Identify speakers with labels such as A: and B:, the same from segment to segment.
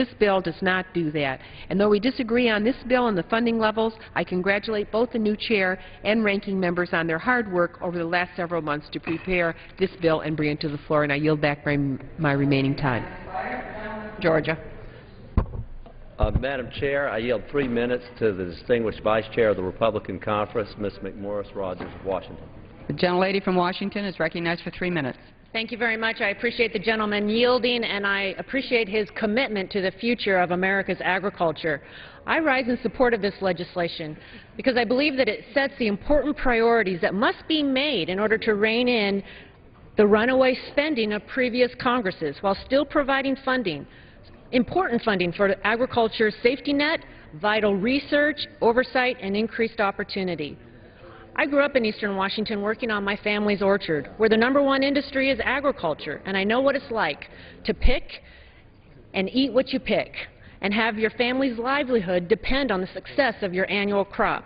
A: This bill does not do that. And though we disagree on this bill and the funding levels, I congratulate both the new chair and ranking members on their hard work over the last several months to prepare this bill and bring it to the floor. And I yield back my remaining time.
B: Georgia.
C: Madam Chair, I yield 3 minutes to the distinguished Vice Chair of the Republican Conference, Ms. McMorris Rogers of Washington.
B: The gentlelady from Washington is recognized for 3 minutes.
D: Thank you very much. I appreciate the gentleman yielding, and I appreciate his commitment to the future of America's agriculture. I rise in support of this legislation because I believe that it sets the important priorities that must be made in order to rein in the runaway spending of previous Congresses while still providing funding, important funding for agriculture's safety net, vital research, oversight, and increased opportunity. I grew up in eastern Washington working on my family's orchard, where the #1 industry is agriculture, and I know what it's like to pick and eat what you pick and have your family's livelihood depend on the success of your annual crop.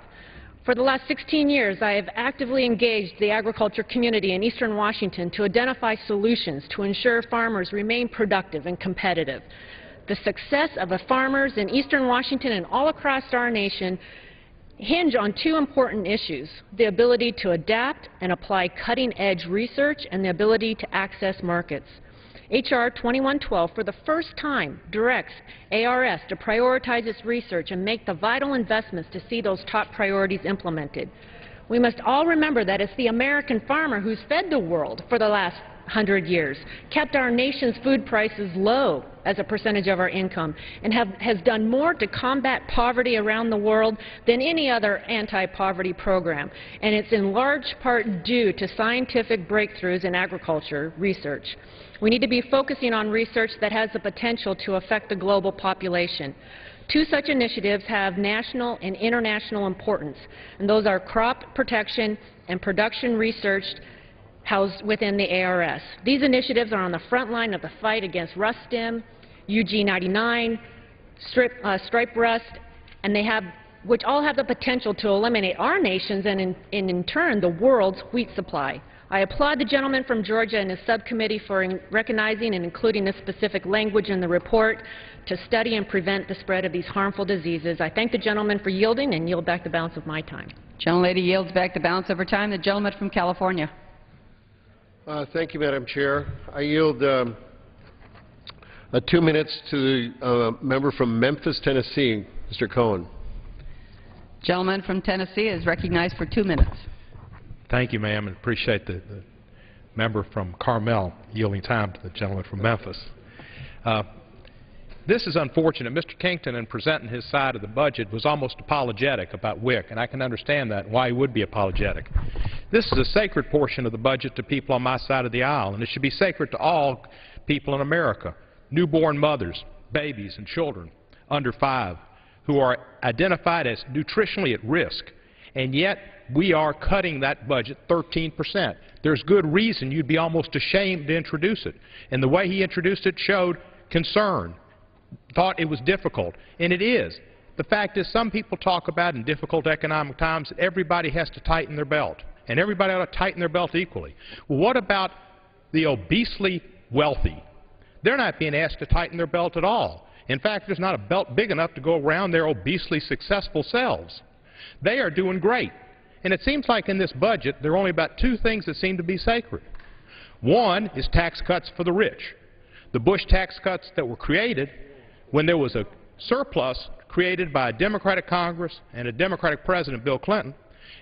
D: For the last 16 years, I have actively engaged the agriculture community in eastern Washington to identify solutions to ensure farmers remain productive and competitive. The success of the farmers in eastern Washington and all across our nation hinge on 2 important issues: the ability to adapt and apply cutting-edge research and the ability to access markets. H.R. 2112 for the first time directs ARS to prioritize its research and make the vital investments to see those top priorities implemented. We must all remember that it's the American farmer who's fed the world for the last 100 years, kept our nation's food prices low as a percentage of our income, and has done more to combat poverty around the world than any other anti-poverty program. And it's in large part due to scientific breakthroughs in agriculture research. We need to be focusing on research that has the potential to affect the global population. 2 such initiatives have national and international importance, and those are crop protection and production research housed within the ARS. These initiatives are on the front line of the fight against rust stem, UG99, striped rust, and which all have the potential to eliminate our nation's and in turn the world's wheat supply. I applaud the gentleman from Georgia and his subcommittee for recognizing and including this specific language in the report to study and prevent the spread of these harmful diseases. I thank the gentleman for yielding and yield back the balance of my time.
B: Gentlelady yields back the balance of her time. The gentleman from California.
E: Thank you, Madam Chair. I yield 2 minutes to the member from Memphis, Tennessee, Mr. Cohen.
B: Gentleman from Tennessee is recognized for 2 minutes.
F: Thank you, ma'am, and appreciate the member from Carmel yielding time to the gentleman from Memphis. This is unfortunate. Mr. Kington, in presenting his side of the budget, was almost apologetic about WIC, and I can understand that, why he would be apologetic. This is a sacred portion of the budget to people on my side of the aisle, and it should be sacred to all people in America, newborn mothers, babies, and children under 5 who are identified as nutritionally at risk, and yet we are cutting that budget 13%. There's good reason you'd be almost ashamed to introduce it, and the way he introduced it showed concern, thought it was difficult, and it is. The fact is, some people talk about in difficult economic times that everybody has to tighten their belt, and everybody ought to tighten their belt equally. Well, what about the obesely wealthy? They're not being asked to tighten their belt at all. In fact, there's not a belt big enough to go around their obesely successful selves. They are doing great. And it seems like in this budget, there are only about 2 things that seem to be sacred. One is tax cuts for the rich. The Bush tax cuts that were created when there was a surplus created by a Democratic Congress and a Democratic President, Bill Clinton,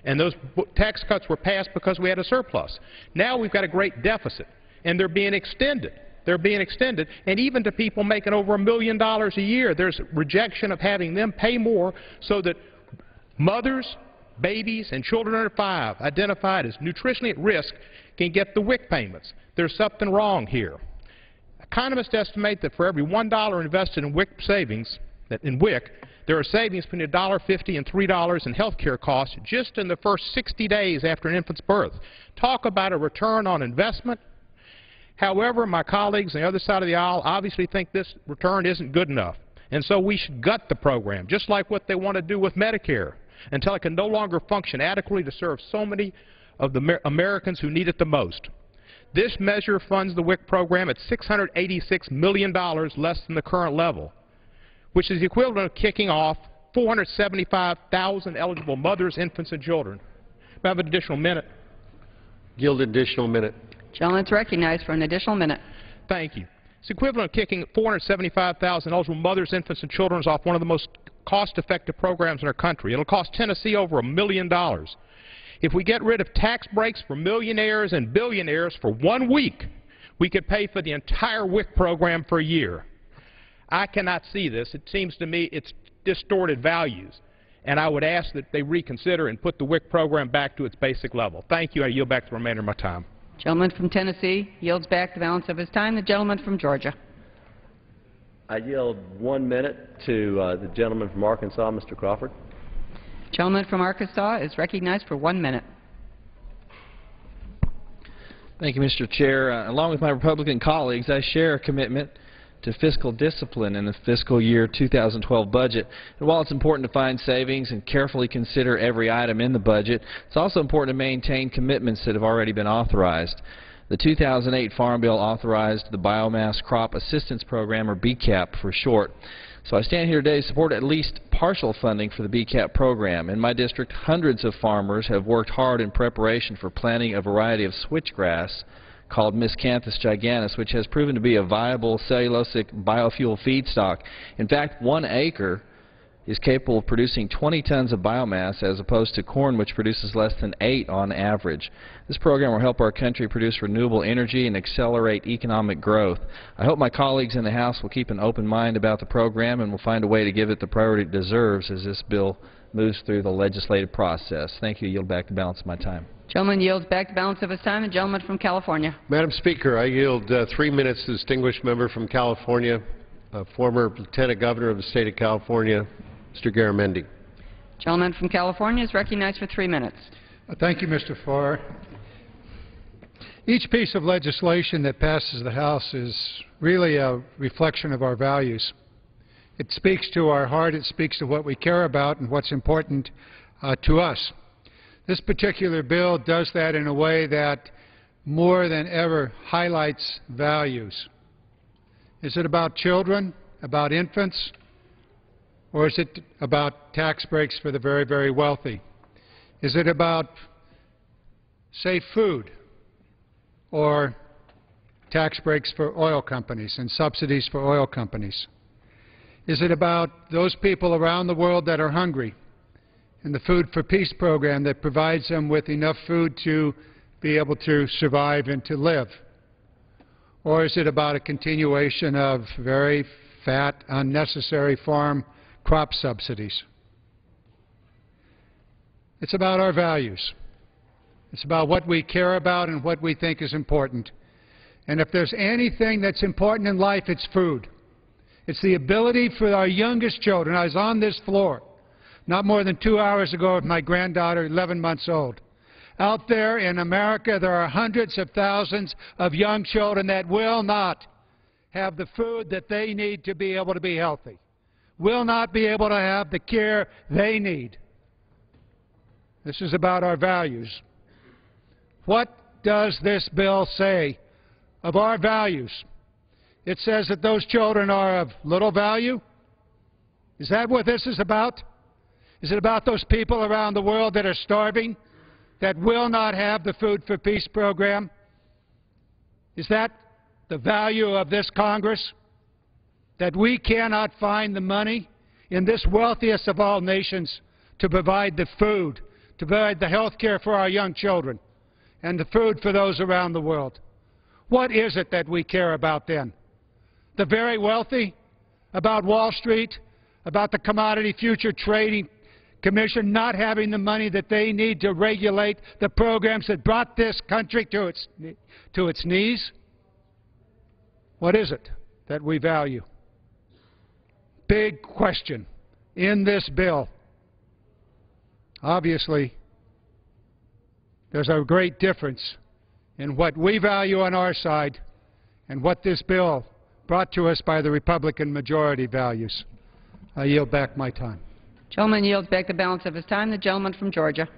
F: and those tax cuts were passed because we had a surplus. Now we've got a great deficit, and they're being extended. They're being extended, and even to people making over $1 million a year, there's rejection of having them pay more so that mothers, babies, and children under 5 identified as nutritionally at risk can get the WIC payments. There's something wrong here. Economists estimate that for every $1 invested in WIC savings, there are savings between $1.50 and $3 in health care costs just in the first 60 days after an infant's birth. Talk about a return on investment. However, my colleagues on the other side of the aisle obviously think this return isn't good enough, and so we should gut the program, just like what they want to do with Medicare, until it can no longer function adequately to serve so many of the Americans who need it the most. This measure funds the WIC program at $686 million less than the current level. which is the equivalent of kicking off 475,000 eligible mothers, infants, and children. May I have an additional minute?
E: Yield additional minute.
B: Gentleman's recognized for an additional minute.
F: Thank you. It's equivalent of kicking 475,000 eligible mothers, infants, and children off one of the most cost-effective programs in our country. It'll cost Tennessee over $1 million. If we get rid of tax breaks for millionaires and billionaires for 1 week, we could pay for the entire WIC program for a year. I cannot see this. It seems to me it's distorted values, and I would ask that they reconsider and put the WIC program back to its basic level. Thank you. I yield back the remainder of my time.
B: Gentleman from Tennessee yields back the balance of his time. The gentleman from Georgia.
C: I yield 1 minute to the gentleman from Arkansas, Mr. Crawford.
B: Gentleman from Arkansas is recognized for 1 minute.
G: Thank you, Mr. Chair. Along with my Republican colleagues, I share a commitment to fiscal discipline in the fiscal year 2012 budget. And while it's important to find savings and carefully consider every item in the budget, it's also important to maintain commitments that have already been authorized. The 2008 Farm Bill authorized the Biomass Crop Assistance Program, or BCAP for short. So I stand here today to support at least partial funding for the BCAP program. In my district, hundreds of farmers have worked hard in preparation for planting a variety of switchgrass called Miscanthus giganteus, which has proven to be a viable cellulosic biofuel feedstock. In fact, 1 acre is capable of producing 20 tons of biomass as opposed to corn, which produces less than 8 on average. This program will help our country produce renewable energy and accelerate economic growth. I hope my colleagues in the House will keep an open mind about the program and will find a way to give it the priority it deserves as this bill moves through the legislative process. Thank you. I yield back the balance of my time.
B: Gentleman yields back the balance of his time. The gentleman from California.
E: Madam Speaker, I yield 3 minutes to the distinguished member from California, former Lieutenant Governor of the State of California, Mr. Garamendi.
B: Gentleman from California is recognized for 3 minutes.
H: Thank you, Mr. Farr. Each piece of legislation that passes the House is really a reflection of our values. It speaks to our heart, it speaks to what we care about and what's important to us. This particular bill does that in a way that more than ever highlights values. Is it about children, about infants, or is it about tax breaks for the very, very wealthy? Is it about safe food or tax breaks for oil companies and subsidies for oil companies? Is it about those people around the world that are hungry and the Food for Peace program that provides them with enough food to be able to survive and to live? Or is it about a continuation of very fat, unnecessary farm crop subsidies? It's about our values. It's about what we care about and what we think is important. And if there's anything that's important in life, it's food. It's the ability for our youngest children. I was on this floor not more than 2 hours ago with my granddaughter, 11 months old. Out there in America, there are hundreds of thousands of young children that will not have the food that they need to be able to be healthy, will not be able to have the care they need. This is about our values. What does this bill say of our values? It says that those children are of little value? Is that what this is about? Is it about those people around the world that are starving, that will not have the Food for Peace program? Is that the value of this Congress? That we cannot find the money in this wealthiest of all nations to provide the food, to provide the health care for our young children, and the food for those around the world? What is it that we care about then? The very wealthy? About Wall Street? About the Commodity Future Trading Commission not having the money that they need to regulate the programs that brought this country to its knees? What is it that we value? Big question in this bill. Obviously, there's a great difference in what we value on our side and what this bill brought to us by the Republican majority values. I yield back my time.
B: Gentleman yields back the balance of his time. The gentleman from Georgia.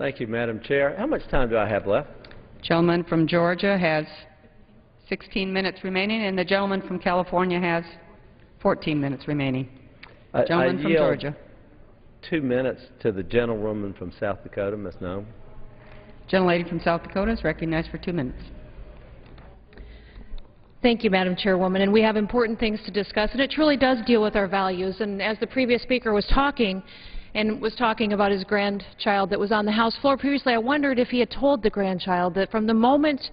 C: Thank you, Madam Chair. How much time do I have left?
B: Gentleman from Georgia has 16 minutes remaining, and the gentleman from California has 14 minutes remaining. Gentleman from Georgia.
C: 2 minutes to the gentlewoman from South Dakota, Ms. Nome.
B: Gentlelady from South Dakota is recognized for 2 minutes.
D: Thank you, Madam Chairwoman. And we have important things to discuss, and it truly does deal with our values. And as the previous speaker was talking, about his grandchild that was on the House floor previously, I wondered if he had told the grandchild that from the moment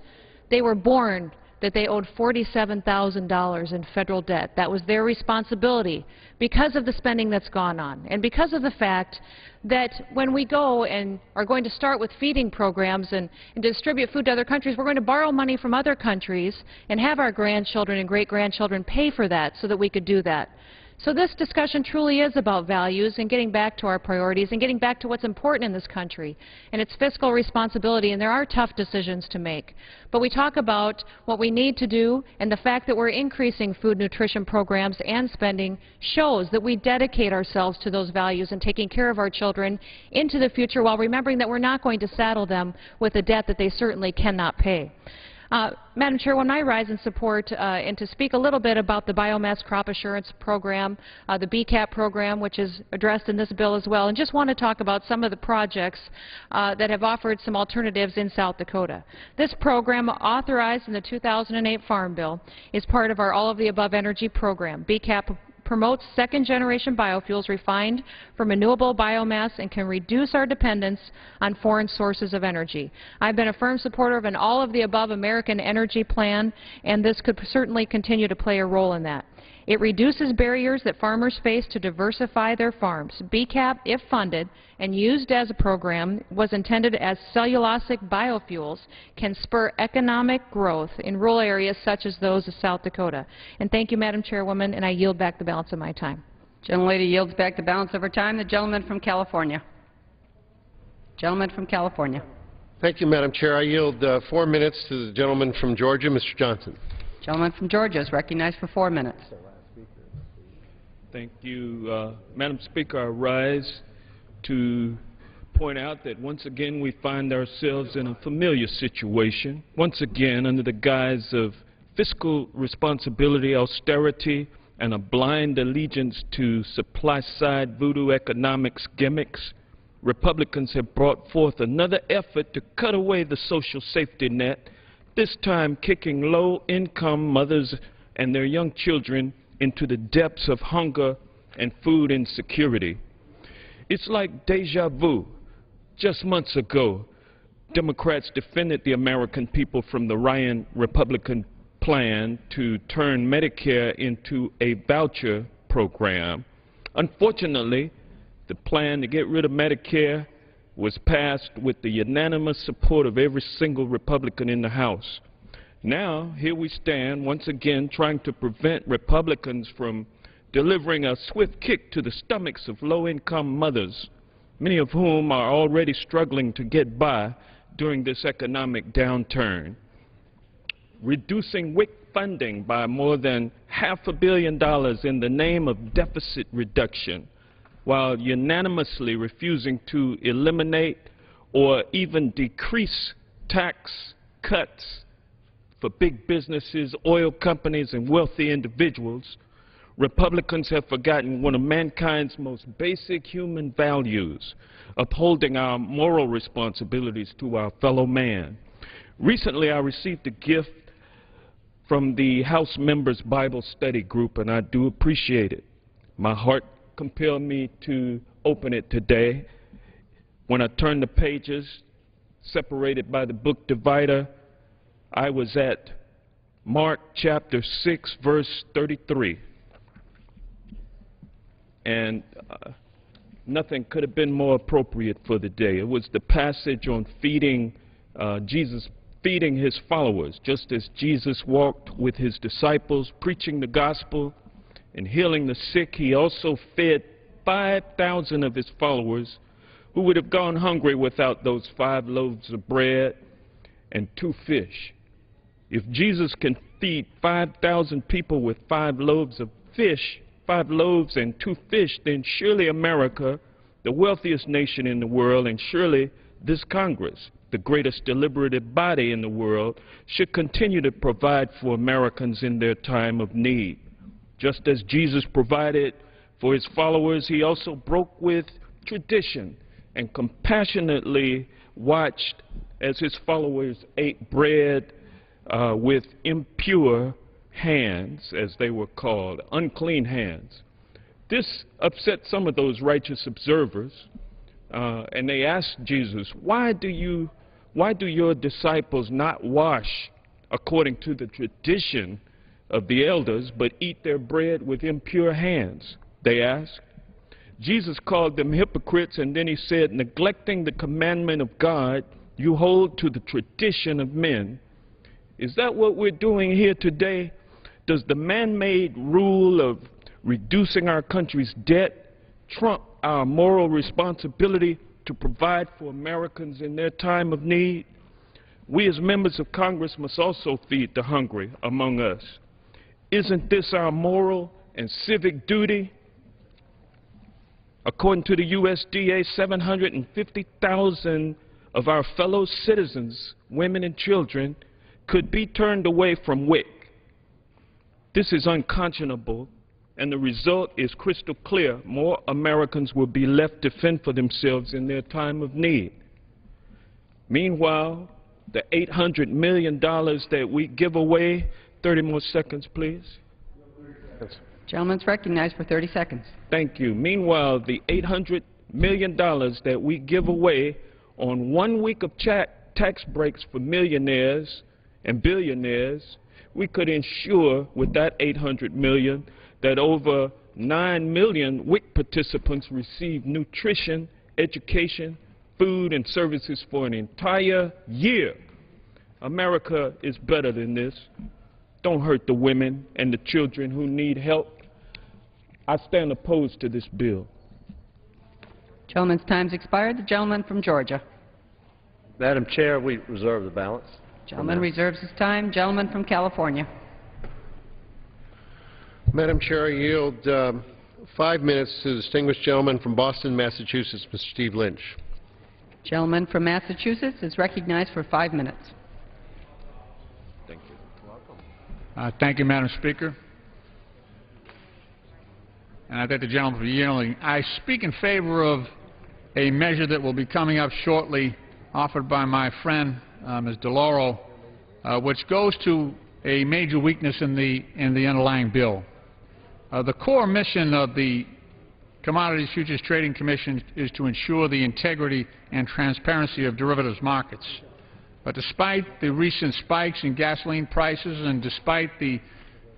D: they were born that they owed $47,000 in federal debt. That was their responsibility because of the spending that's gone on and because of the fact that when we go and are going to start with feeding programs and distribute food to other countries, we're going to borrow money from other countries and have our grandchildren and great-grandchildren pay for that so that we could do that. So this discussion truly is about values and getting back to our priorities and getting back to what's important in this country, and it's fiscal responsibility, and there are tough decisions to make. But we talk about what we need to do, and the fact that we're increasing food nutrition programs and spending shows that we dedicate ourselves to those values and taking care of our children into the future while remembering that we're not going to saddle them with a debt that they certainly cannot pay. Madam Chair, when I rise in support and to speak a little bit about the Biomass Crop Assurance Program, the BCAP program, which is addressed in this bill as well, and just want to talk about some of the projects that have offered some alternatives in South Dakota. This program, authorized in the 2008 Farm Bill, is part of our all-of-the-above energy program. BCAP promotes second-generation biofuels refined from renewable biomass and can reduce our dependence on foreign sources of energy. I've been a firm supporter of an all-of-the-above American energy plan, and this could certainly continue to play a role in that. It reduces barriers that farmers face to diversify their farms. BCAP, if funded and used as a program, was intended as cellulosic biofuels, can spur economic growth in rural areas such as those of South Dakota. And thank you, Madam Chairwoman, and I yield back the balance of my time.
B: Gentlelady yields back the balance of her time. The gentleman from California. Gentleman from California.
E: Thank you, Madam Chair. I yield 4 minutes to the gentleman from Georgia, Mr. Johnson.
B: Gentleman from Georgia is recognized for 4 minutes.
I: Thank you, Madam Speaker. I rise to point out that once again we find ourselves in a familiar situation, once again under the guise of fiscal responsibility, austerity, and a blind allegiance to supply-side voodoo economics gimmicks. Republicans have brought forth another effort to cut away the social safety net, this time kicking low-income mothers and their young children into the depths of hunger and food insecurity. It's like deja vu. Just months ago, Democrats defended the American people from the Ryan Republican plan to turn Medicare into a voucher program. Unfortunately, the plan to get rid of Medicare was passed with the unanimous support of every single Republican in the House. Now, here we stand once again trying to prevent Republicans from delivering a swift kick to the stomachs of low-income mothers, many of whom are already struggling to get by during this economic downturn. Reducing WIC funding by more than $500 million in the name of deficit reduction, while unanimously refusing to eliminate or even decrease tax cuts for big businesses, oil companies, and wealthy individuals, Republicans have forgotten one of mankind's most basic human values, upholding our moral responsibilities to our fellow man. Recently, I received a gift from the House Members Bible Study Group, and I do appreciate it. My heart compelled me to open it today. When I turned the pages, separated by the book divider, I was at Mark chapter 6, verse 33. And nothing could have been more appropriate for the day. It was the passage on feeding, Jesus feeding his followers. Just as Jesus walked with his disciples, preaching the gospel and healing the sick, he also fed 5,000 of his followers who would have gone hungry without those 5 loaves of bread and 2 fish. If Jesus can feed 5,000 people with 5 loaves of fish, 5 loaves and 2 fish, then surely America, the wealthiest nation in the world, and surely this Congress, the greatest deliberative body in the world, should continue to provide for Americans in their time of need. Just as Jesus provided for his followers, he also broke with tradition and compassionately watched as his followers ate bread with impure hands, as they were called, unclean hands. This upset some of those righteous observers, and they asked Jesus, why do your disciples not wash according to the tradition of the elders, but eat their bread with impure hands? They asked. Jesus called them hypocrites, and then he said, neglecting the commandment of God, you hold to the tradition of men. Is that what we're doing here today? Does the man-made rule of reducing our country's debt trump our moral responsibility to provide for Americans in their time of need? We as members of Congress must also feed the hungry among us. Isn't this our moral and civic duty? According to the USDA, 750,000 of our fellow citizens, women and children, could be turned away from WIC. This is unconscionable, and the result is crystal clear. More Americans will be left to fend for themselves in their time of need. Meanwhile, the $800 million that we give away, 30 more seconds, please.
B: Gentleman's recognized for 30 seconds.
I: Thank you. Meanwhile, the $800 million that we give away on 1 week of tax breaks for millionaires and billionaires, we could ensure with that $800 million that over 9 million WIC participants receive nutrition, education, food, and services for an entire year. America is better than this. Don't hurt the women and the children who need help. I stand opposed to this bill.
B: Gentleman's time's expired. The gentleman from Georgia.
C: Madam Chair, we reserve the balance.
B: Gentleman reserves his time. Gentleman from California.
E: Madam Chair, I yield 5 minutes to the distinguished gentleman from Boston, Massachusetts, Mr. Steve Lynch.
B: Gentleman from Massachusetts is recognized for 5 minutes.
I: Thank you.
H: Thank you, Madam Speaker. And I thank the gentleman for yielding. I speak in favor of a measure that will be coming up shortly, offered by my friend, Ms. DeLauro, which goes to a major weakness in the underlying bill. The core mission of the Commodities Futures Trading Commission is to ensure the integrity and transparency of derivatives markets. But despite the recent spikes in gasoline prices and despite the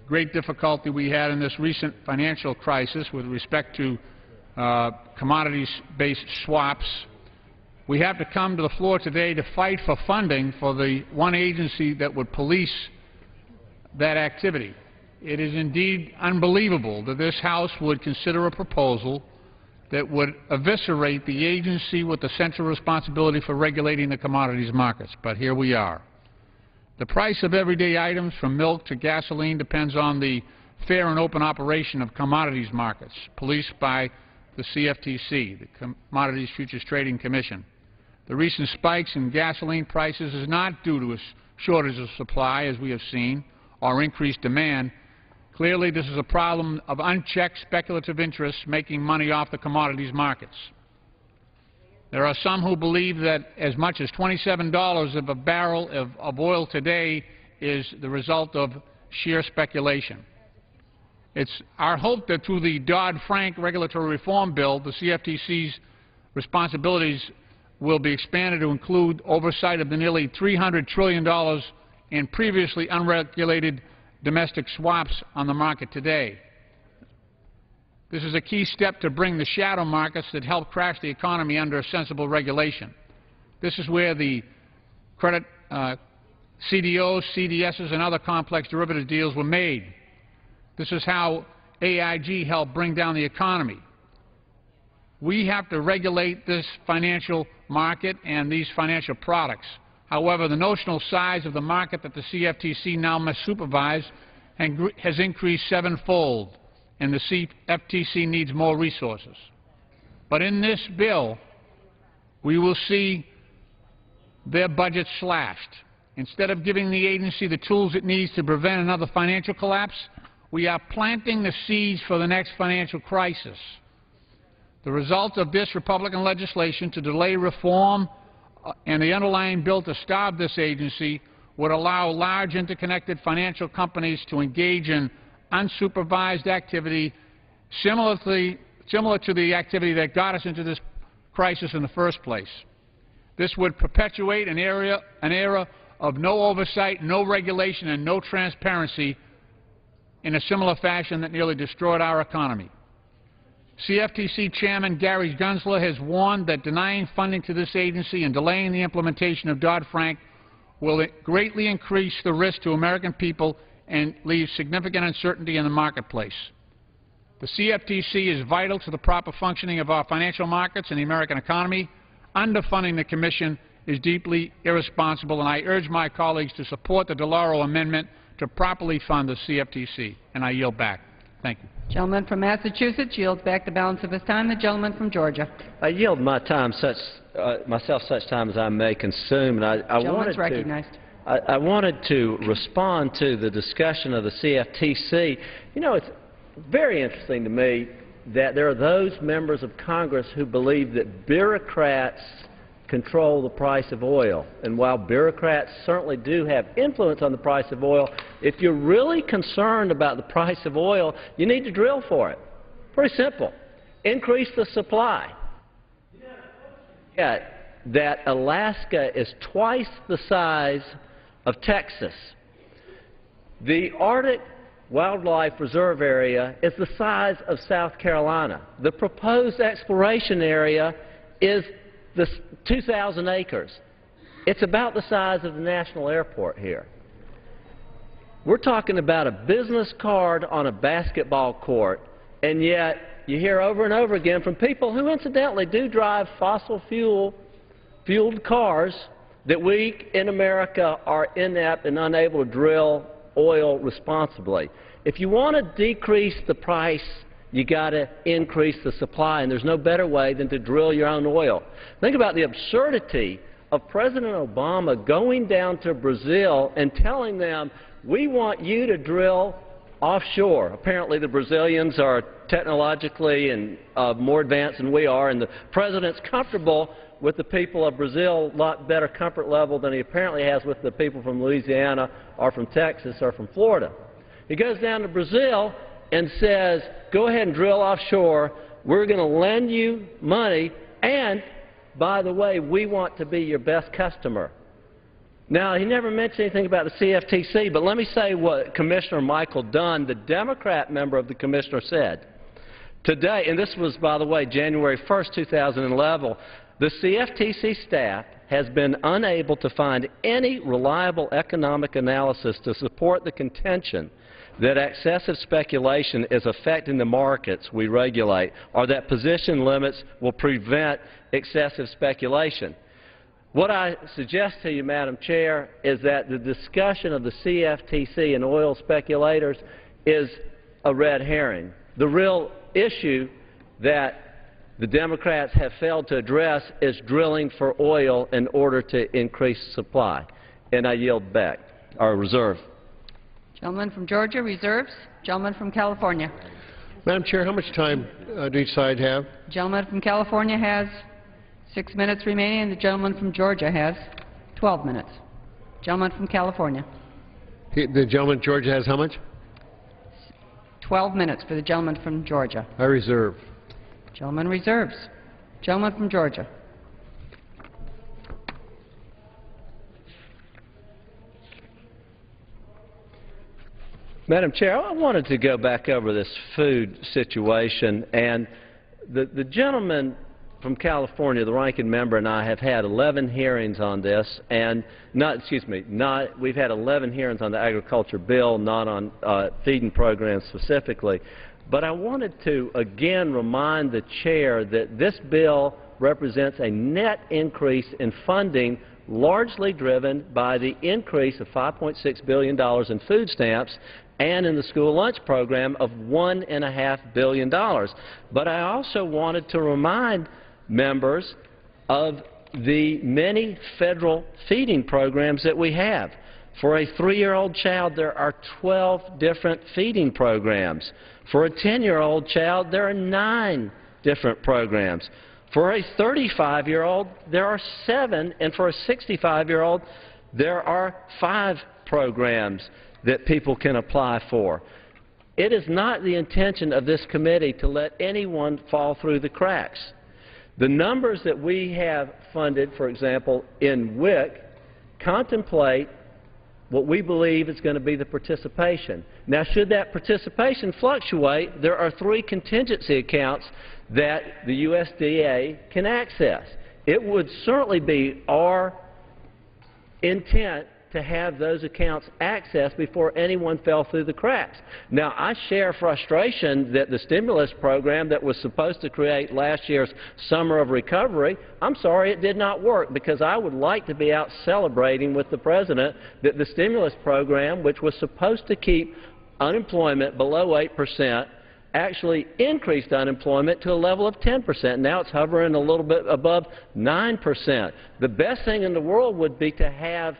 H: great difficulty we had in this recent financial crisis with respect to commodities-based swaps, we have to come to the floor today to fight for funding for the one agency that would police that activity. It is indeed unbelievable that this House would consider a proposal that would eviscerate the agency with the central responsibility for regulating the commodities markets. But here we are. The price of everyday items from milk to gasoline depends on the fair and open operation of commodities markets, policed by the CFTC, the Commodities Futures Trading Commission. The recent spikes in gasoline prices is not due to a shortage of supply, as we have seen, or increased demand. Clearly, this is a problem of unchecked speculative interests making money off the commodities markets. There are some who believe that as much as $27 of a barrel of oil today is the result of sheer speculation. It's our hope that through the Dodd-Frank regulatory reform bill, the CFTC's responsibilities will be expanded to include oversight of the nearly $300 trillion in previously unregulated domestic swaps on the market today. This is a key step to bring the shadow markets that help crash the economy under sensible regulation. This is where the credit CDOs, CDSs, and other complex derivative deals were made. This is how AIG helped bring down the economy. We have to regulate this financial market and these financial products. However, the notional size of the market that the CFTC now must supervise has increased sevenfold, and the CFTC needs more resources. But in this bill, we will see their budget slashed. Instead of giving the agency the tools it needs to prevent another financial collapse, we are planting the seeds for the next financial crisis. The result of this Republican legislation to delay reform and the underlying bill to starve this agency would allow large interconnected financial companies to engage in unsupervised activity similar to the activity that got us into this crisis in the first place. This would perpetuate an era of no oversight, no regulation, and no transparency in a similar fashion that nearly destroyed our economy. CFTC Chairman Gary Gensler has warned that denying funding to this agency and delaying the implementation of Dodd-Frank will greatly increase the risk to American people and leave significant uncertainty in the marketplace. The CFTC is vital to the proper functioning of our financial markets and the American economy. Underfunding the Commission is deeply irresponsible, and I urge my colleagues to support the DeLauro amendment to properly fund the CFTC. And I yield back. Thank you.
B: Gentleman from Massachusetts yields back the balance of his time. The gentleman from Georgia.
C: I yield my time myself such time as I may consume. And I wanted to respond to the discussion of the CFTC. You know, it's very interesting to me that there are those members of Congress who believe that bureaucrats control the price of oil. And while bureaucrats certainly do have influence on the price of oil, if you're really concerned about the price of oil, you need to drill for it. Pretty simple. Increase the supply. Yet that Alaska is twice the size of Texas. The Arctic Wildlife Reserve Area is the size of South Carolina. The proposed exploration area is 2,000 acres. It's about the size of the National Airport here. We're talking about a business card on a basketball court, and yet you hear over and over again from people who incidentally do drive fossil fueled cars that we in America are inept and unable to drill oil responsibly. If you want to decrease the price, you got to increase the supply, and there's no better way than to drill your own oil. Think about the absurdity of President Obama going down to Brazil and telling them, we want you to drill offshore. Apparently the Brazilians are technologically and more advanced than we are, and the President's comfortable with the people of Brazil, a lot better comfort level than he apparently has with the people from Louisiana or from Texas or from Florida. He goes down to Brazil and says, go ahead and drill offshore. We're going to lend you money, and, by the way, we want to be your best customer. Now, he never mentioned anything about the CFTC, but let me say what Commissioner Michael Dunn, the Democrat member of the Commissioner, said. Today, and this was, by the way, January 1st, 2011, the CFTC staff has been unable to find any reliable economic analysis to support the contention that excessive speculation is affecting the markets we regulate, or that position limits will prevent excessive speculation. What I suggest to you, Madam Chair, is that the discussion of the CFTC and oil speculators is a red herring. The real issue that the Democrats have failed to address is drilling for oil in order to increase supply. And I yield back, or reserve.
B: Gentleman from Georgia reserves. Gentleman from California.
E: Madam Chair, how much time do each side have?
B: Gentleman from California has 6 minutes remaining, and the gentleman from Georgia has 12 minutes. Gentleman from California.
E: The gentleman from Georgia has how much?
B: 12 minutes for the gentleman from Georgia.
E: I reserve.
B: Gentleman reserves. Gentleman from Georgia.
C: Madam Chair, I wanted to go back over this food situation, and the gentleman from California, the ranking member, and I have had 11 hearings on this, and we've had 11 hearings on the agriculture bill, not on feeding programs specifically. But I wanted to again remind the Chair that this bill represents a net increase in funding largely driven by the increase of $5.6 billion in food stamps and in the school lunch program of $1.5 billion. But I also wanted to remind members of the many federal feeding programs that we have. For a 3-year-old child, there are 12 different feeding programs. For a 10-year-old child, there are 9 different programs. For a 35-year-old, there are 7, and for a 65-year-old, there are 5 programs that people can apply for. It is not the intention of this committee to let anyone fall through the cracks. The numbers that we have funded, for example, in WIC, contemplate what we believe is going to be the participation. Now, should that participation fluctuate, there are 3 contingency accounts that the USDA can access. It would certainly be our intent to have those accounts accessed before anyone fell through the cracks. Now, I share frustration that the stimulus program that was supposed to create last year's Summer of Recovery, I'm sorry it did not work, because I would like to be out celebrating with the President that the stimulus program, which was supposed to keep unemployment below 8%, actually increased unemployment to a level of 10%. Now it's hovering a little bit above 9%. The best thing in the world would be to have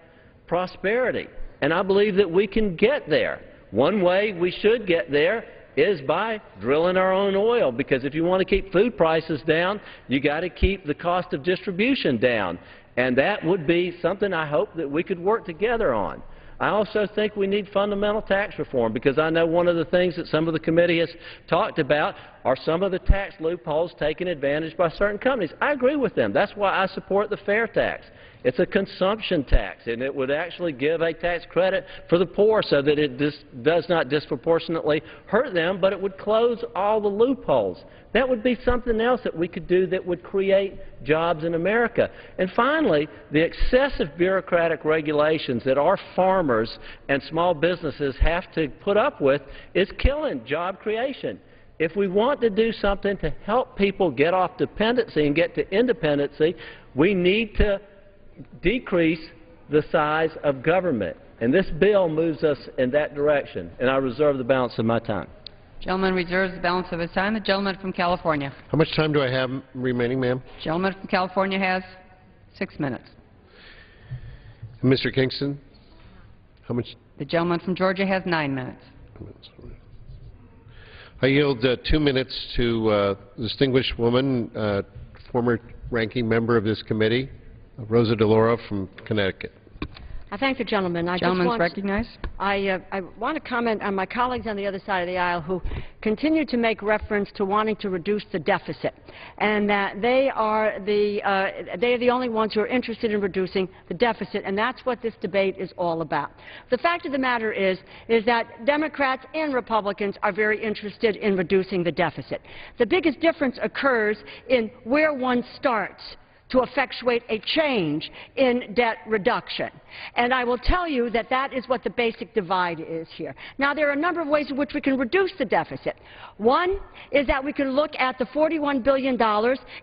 C: prosperity, and I believe that we can get there. One way we should get there is by drilling our own oil, because if you want to keep food prices down, you got to keep the cost of distribution down, and that would be something I hope that we could work together on. I also think we need fundamental tax reform, because I know one of the things that some of the committee has talked about are some of the tax loopholes taken advantage by certain companies. I agree with them. That's why I support the fair tax. It's a consumption tax, and it would actually give a tax credit for the poor so that it does not disproportionately hurt them, but it would close all the loopholes. That would be something else that we could do that would create jobs in America. And finally, the excessive bureaucratic regulations that our farmers and small businesses have to put up with is killing job creation. If we want to do something to help people get off dependency and get to independency, we need to decrease the size of government. And this bill moves us in that direction. And I reserve the balance of my time.
B: Gentleman reserves the balance of his time. The gentleman from California.
E: How much time do I have remaining, ma'am?
B: Gentleman from California has 6 minutes.
E: Mr. Kingston, how much?
B: The gentleman from Georgia has 9 minutes.
E: I yield 2 minutes to distinguished woman, former ranking member of this committee, Rosa DeLauro from Connecticut.
J: I thank the gentleman.
B: Gentleman's recognized.
J: I want to comment on my colleagues on the other side of the aisle who continue to make reference to wanting to reduce the deficit, and that they are the only ones who are interested in reducing the deficit, and that's what this debate is all about. The fact of the matter is that Democrats and Republicans are very interested in reducing the deficit. The biggest difference occurs in where one starts to effectuate a change in debt reduction. And I will tell you that that is what the basic divide is here. Now, there are a number of ways in which we can reduce the deficit. One is that we can look at the $41 billion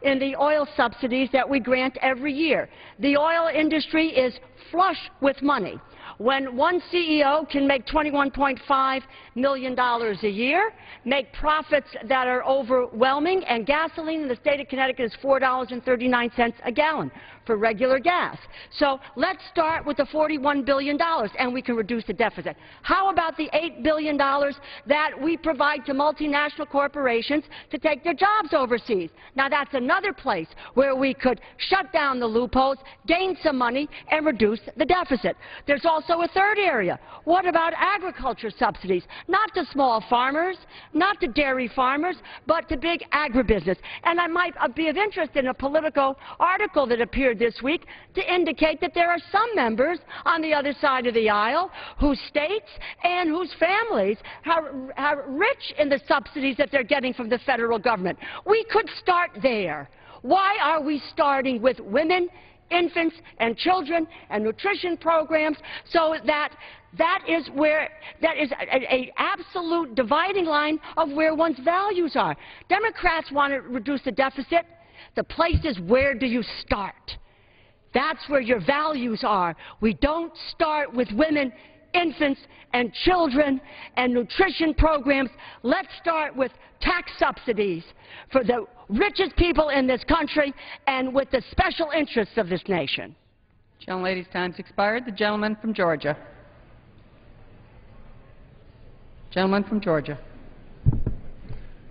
J: in the oil subsidies that we grant every year. The oil industry is flush with money. When one CEO can make $21.5 million a year, make profits that are overwhelming, and gasoline in the state of Connecticut is $4.39 a gallon for regular gas. So let's start with the $41 billion, and we can reduce the deficit. How about the $8 billion that we provide to multinational corporations to take their jobs overseas? Now, that's another place where we could shut down the loopholes, gain some money, and reduce the deficit. There's also a third area. What about agriculture subsidies? Not to small farmers, not to dairy farmers, but to big agribusiness. And I might be of interest in a Politico article that appeared this week to indicate that there are some members on the other side of the aisle whose states and whose families are rich in the subsidies that they're getting from the federal government. We could start there. Why are we starting with women, infants, and children and nutrition programs so that is an absolute dividing line of where one's values are? Democrats want to reduce the deficit. The place is, where do you start? That's where your values are. We don't start with women, infants and children and nutrition programs. Let's start with tax subsidies for the richest people in this country and with the special interests of this nation.
B: Gentlelady's time's expired. The gentleman from Georgia. Gentleman from Georgia.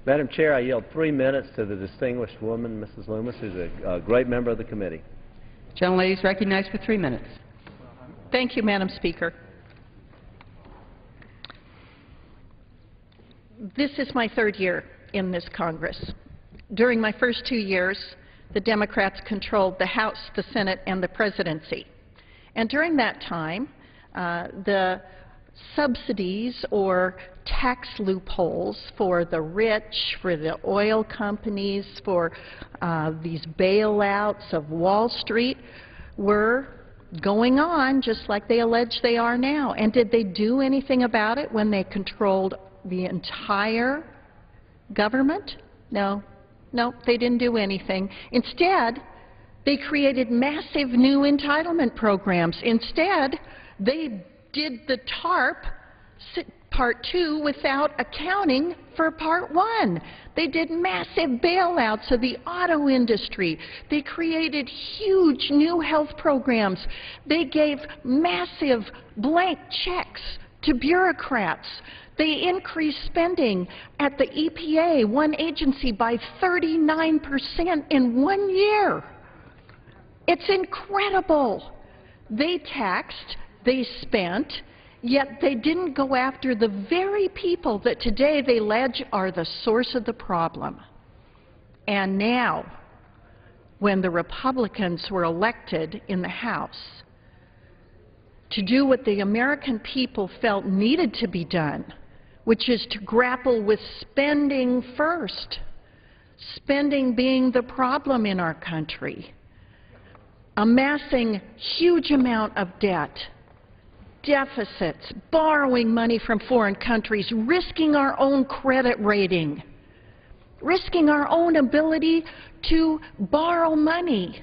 C: Madam Chair, I yield 3 minutes to the distinguished woman, Mrs. Loomis, who's a great member of the committee.
B: Gentlelady's recognized for 3 minutes.
K: Thank you, Madam Speaker. This is my 3rd year in this Congress. During my first 2 years, the Democrats controlled the House, the Senate, and the presidency. And during that time, the subsidies or tax loopholes for the rich, for the oil companies, for these bailouts of Wall Street were going on just like they allege they are now. And did they do anything about it when they controlled the entire government? No. No, they didn't do anything. Instead, they created massive new entitlement programs. Instead, they did the TARP Part 2 without accounting for Part 1. They did massive bailouts of the auto industry. They created huge new health programs. They gave massive blank checks to bureaucrats. They increased spending at the EPA, one agency, by 39% in 1 year. It's incredible. They taxed, they spent, yet they didn't go after the very people that today they allege are the source of the problem. And now, when the Republicans were elected in the House to do what the American people felt needed to be done, which is to grapple with spending first, spending being the problem in our country, amassing huge amount of debt, deficits, borrowing money from foreign countries, risking our own credit rating, risking our own ability to borrow money,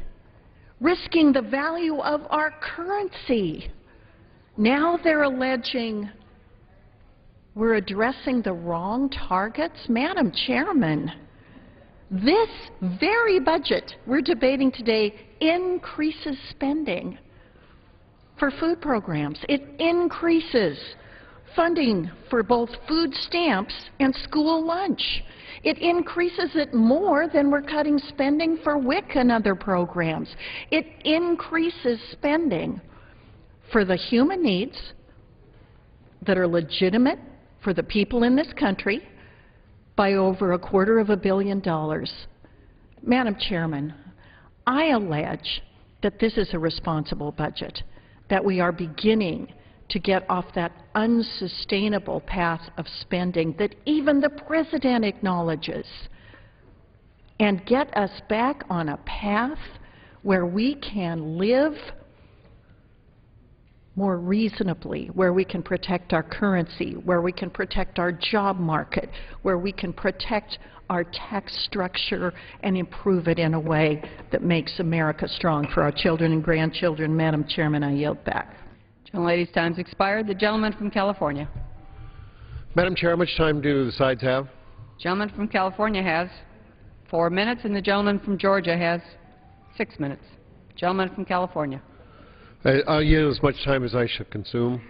K: risking the value of our currency. Now they're alleging we're addressing the wrong targets. Madam Chairman, this very budget we're debating today increases spending for food programs. It increases funding for both food stamps and school lunch. It increases it more than we're cutting spending for WIC and other programs. It increases spending for the human needs that are legitimate for the people in this country by over $250 million. Madam Chairman, I allege that this is a responsible budget, that we are beginning to get off that unsustainable path of spending that even the President acknowledges, and get us back on a path where we can live more reasonably, where we can protect our currency, where we can protect our job market, where we can protect our tax structure and improve it in a way that makes America strong for our children and grandchildren. Madam Chairman, I yield back.
B: Gentlelady's time's expired. The gentleman from California.
E: Madam Chair, how much time do the sides have?
B: Gentleman from California has 4 minutes, and the gentleman from Georgia has 6 minutes. Gentleman from California.
E: I'll yield as much time as I should consume.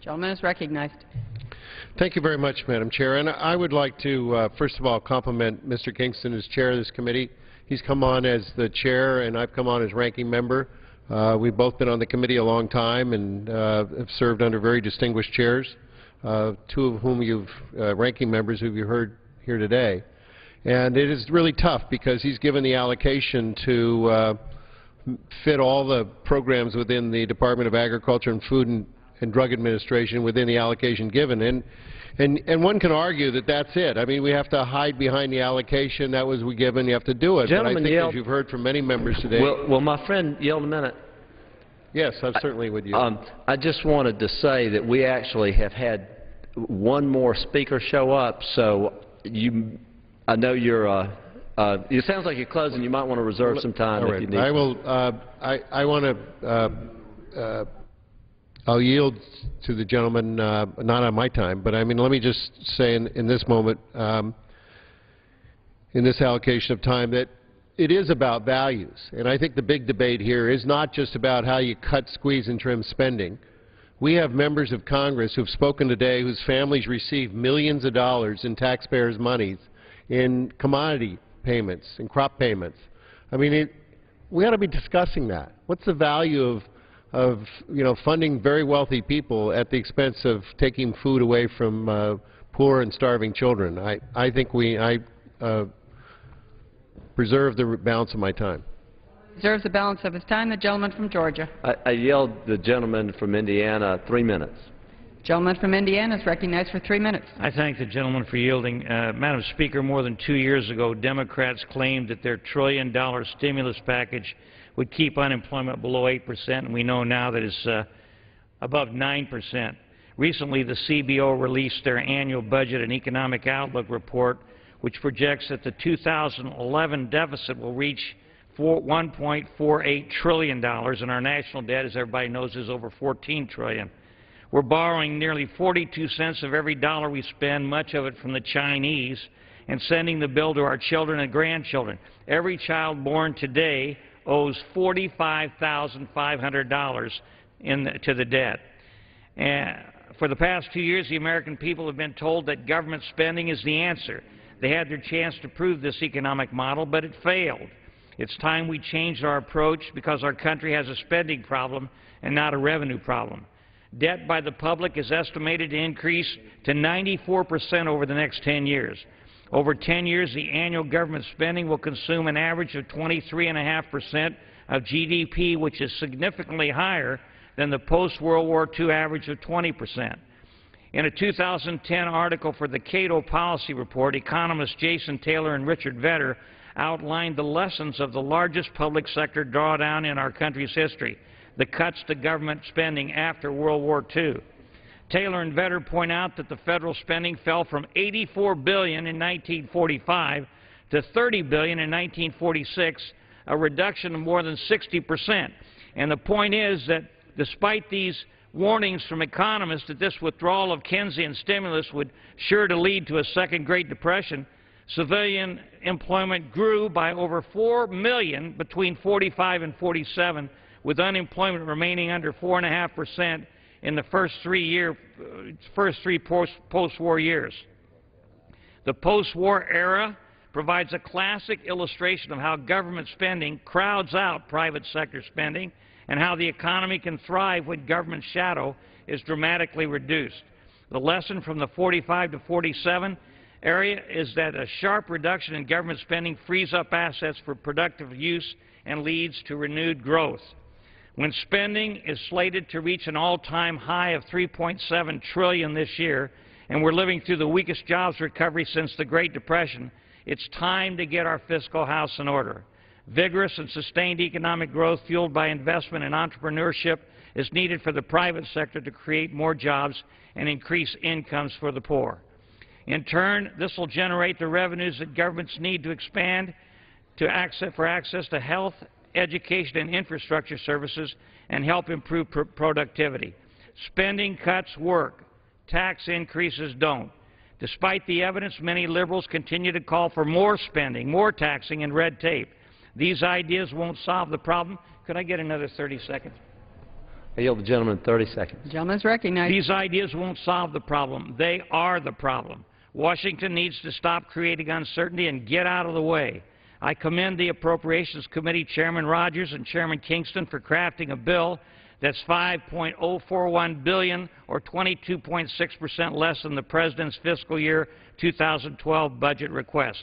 B: Gentleman is recognized.
E: Thank you very much, Madam Chair. And I would like to, first of all, compliment Mr. Kingston as chair of this committee. He's come on as the chair, and I've come on as ranking member. We've both been on the committee a long time and have served under very distinguished chairs, two of whom ranking members who you heard here today. And it is really tough because he's given the allocation to fit all the programs within the Department of Agriculture and Food and Drug Administration within the allocation given. And one can argue that that's it. I mean, we have to hide behind the allocation that was given. You have to do it.
C: Gentlemen,
E: but I think, as you've heard from many members today.
C: Well, my friend yelled a minute.
E: Yes, I'm certainly with you.
C: I just wanted to say that we actually have had one more speaker show up, so I know you're it sounds like you're closing. You might want to reserve some time if you need.
E: I will. I want to I'll yield to the gentleman, not on my time, but I mean, let me just say in this moment, in this allocation of time, that it is about values. And I think the big debate here is not just about how you cut, squeeze, and trim spending. We have members of Congress who have spoken today whose families receive millions of dollars in taxpayers' monies in commodity payments and crop payments. I mean, we ought to be discussing that. What's the value of funding very wealthy people at the expense of taking food away from poor and starving children? I think I preserve the balance of my time.
B: Reserves the balance of his time. The gentleman from Georgia.
C: I yield the gentleman from Indiana 3 minutes.
B: Gentleman from Indiana is recognized for 3 minutes.
L: I thank the gentleman for yielding. Madam Speaker, more than 2 years ago, Democrats claimed that their trillion-dollar stimulus package would keep unemployment below 8%, and we know now that it's above 9%. Recently, the CBO released their annual budget and economic outlook report, which projects that the 2011 deficit will reach $1.48 trillion, and our national debt, as everybody knows, is over $14 trillion. We're borrowing nearly 42 cents of every dollar we spend, much of it from the Chinese, and sending the bill to our children and grandchildren. Every child born today owes $45,500 to the debt. And for the past 2 years, the American people have been told that government spending is the answer. They had their chance to prove this economic model, but it failed. It's time we changed our approach because our country has a spending problem and not a revenue problem. Debt by the public is estimated to increase to 94% over the next 10 years. Over 10 years, the annual government spending will consume an average of 23.5% of GDP, which is significantly higher than the post-World War II average of 20%. In a 2010 article for the Cato Policy Report, economists Jason Taylor and Richard Vedder outlined the lessons of the largest public sector drawdown in our country's history, the cuts to government spending after World War II. Taylor and Vedder point out that the federal spending fell from $84 billion in 1945 to $30 billion in 1946, a reduction of more than 60%. And the point is that despite these warnings from economists that this withdrawal of Keynesian stimulus would sure to lead to a second Great Depression, civilian employment grew by over 4 million between 45 and 47, with unemployment remaining under 4.5% in the first three post-war years. The post-war era provides a classic illustration of how government spending crowds out private sector spending and how the economy can thrive when government shadow is dramatically reduced. The lesson from the 45 to 47 area is that a sharp reduction in government spending frees up assets for productive use and leads to renewed growth. When spending is slated to reach an all-time high of $3.7 trillion this year, and we're living through the weakest jobs recovery since the Great Depression, it's time to get our fiscal house in order. Vigorous and sustained economic growth fueled by investment and entrepreneurship is needed for the private sector to create more jobs and increase incomes for the poor. In turn, this will generate the revenues that governments need to expand for access to health, education, and infrastructure services and help improve productivity. Spending cuts work. Tax increases don't. Despite the evidence, many liberals continue to call for more spending, more taxing, and red tape. These ideas won't solve the problem. Could I get another 30 seconds?
C: I yield the gentleman 30 seconds.
B: The gentleman is recognized.
L: These ideas won't solve the problem. They are the problem. Washington needs to stop creating uncertainty and get out of the way. I commend the Appropriations Committee Chairman Rogers and Chairman Kingston for crafting a bill that's $5.041 billion, or 22.6% less than the President's fiscal year 2012 budget request,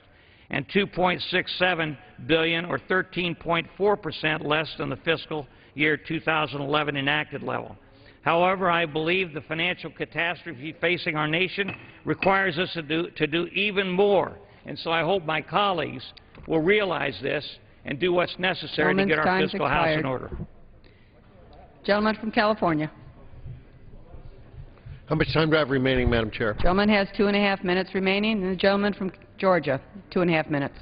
L: and $2.67 billion, or 13.4% less than the fiscal year 2011 enacted level. However, I believe the financial catastrophe facing our nation requires us to do even more, and so I hope my colleagues will realize this and do what's necessary to get our fiscal house in order.
B: Gentleman from California.
E: How much time do I have remaining, Madam Chair?
B: Gentleman has 2.5 minutes remaining, and the gentleman from Georgia, 2.5 minutes.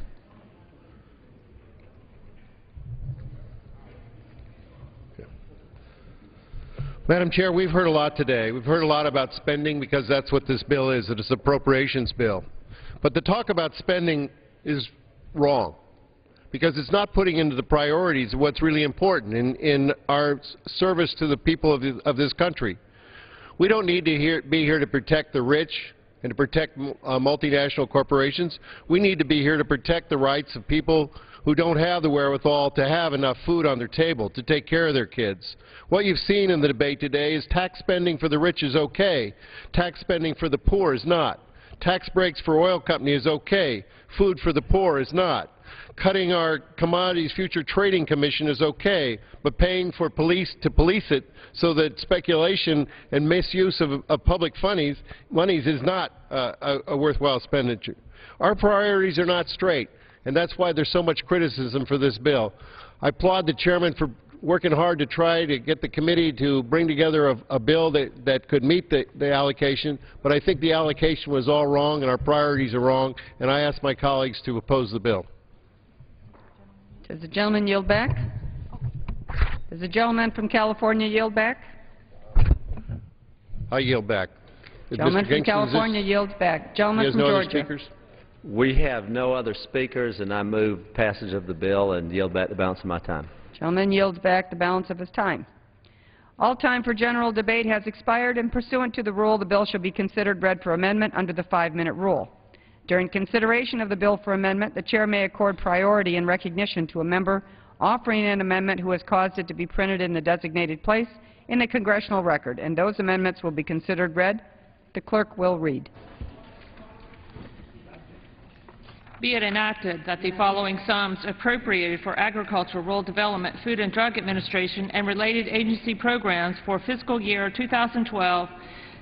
E: Madam Chair, we've heard a lot today. We've heard a lot about spending because that's what this bill is. It is an appropriations bill. But the talk about spending is wrong because it's not putting into the priorities what's really important in our service to the people of this country. We don't need to be here to protect the rich and to protect multinational corporations. We need to be here to protect the rights of people who don't have the wherewithal to have enough food on their table, to take care of their kids. What you've seen in the debate today is tax spending for the rich is okay. Tax spending for the poor is not. Tax breaks for oil companies is okay. Food for the poor is not. Cutting our Commodities Future Trading Commission is okay, but paying for police to police it so that speculation and misuse of public monies is not a worthwhile expenditure. Our priorities are not straight, and that's why there's so much criticism for this bill. I applaud the chairman for working hard to try to get the committee to bring together a bill that could meet the allocation, but I think the allocation was all wrong and our priorities are wrong, and I ask my colleagues to oppose the bill.
B: Does the gentleman yield back? Does the gentleman from California yield back?
E: I yield back.
B: Gentleman from California yields back. Gentleman from Georgia.
C: We have no other speakers, and I move passage of the bill and yield back the balance of my time.
B: Gentleman yields back the balance of his time. All time for general debate has expired, and pursuant to the rule, the bill shall be considered read for amendment under the 5-minute rule. During consideration of the bill for amendment, the chair may accord priority and recognition to a member offering an amendment who has caused it to be printed in the designated place in the congressional record, and those amendments will be considered read. The clerk will read.
M: Be it enacted that the following sums appropriated for agriculture, rural development, food and drug administration, and related agency programs for fiscal year 2012,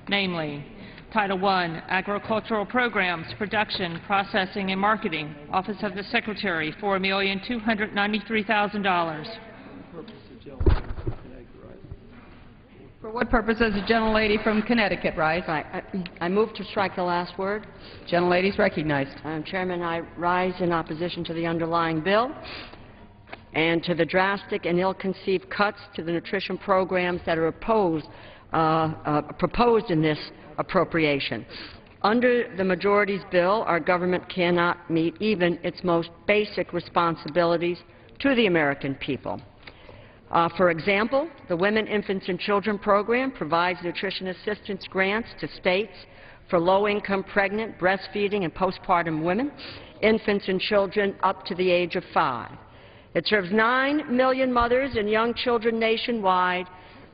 M: namely, Title I, Agricultural Programs, Production, Processing, and Marketing, Office of the Secretary, $4,293,000.
B: For what purpose does the gentlelady from Connecticut rise?
J: I move to strike the last word.
B: Gentlelady is recognized.
J: Madam Chairman, I rise in opposition to the underlying bill and to the drastic and ill-conceived cuts to the nutrition programs that are proposed in this appropriation. Under the majority's bill, our government cannot meet even its most basic responsibilities to the American people. For example, the Women, Infants, and Children program provides nutrition assistance grants to states for low-income pregnant, breastfeeding, and postpartum women, infants and children up to the age of 5. It serves 9 million mothers and young children nationwide,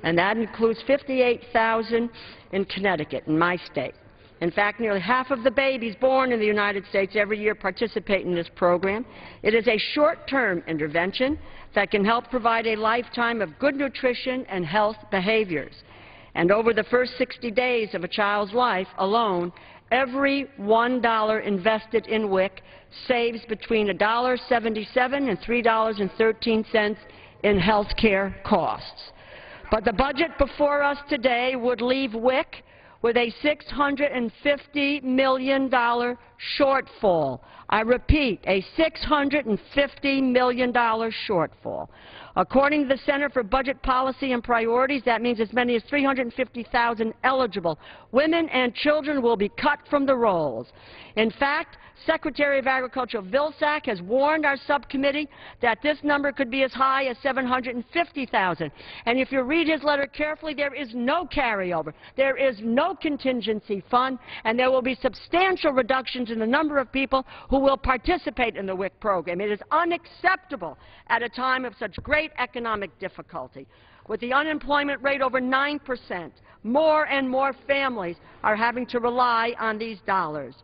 J: and that includes 58,000 in Connecticut, in my state. In fact, nearly half of the babies born in the United States every year participate in this program. It is a short-term intervention that can help provide a lifetime of good nutrition and health behaviors. And over the first 60 days of a child's life alone, every $1 invested in WIC saves between $1.77 and $3.13 in health care costs. But the budget before us today would leave WIC with a $650 million shortfall. I repeat, a $650 million shortfall. According to the Center for Budget Policy and Priorities, that means as many as 350,000 eligible women and children will be cut from the rolls. In fact, Secretary of Agriculture Vilsack has warned our subcommittee that this number could be as high as 750,000. And if you read his letter carefully, there is no carryover. There is no contingency fund, and there will be substantial reductions in the number of people who will participate in the WIC program. It is unacceptable at a time of such great economic difficulty. With the unemployment rate over 9%, more and more families are having to rely on these dollars.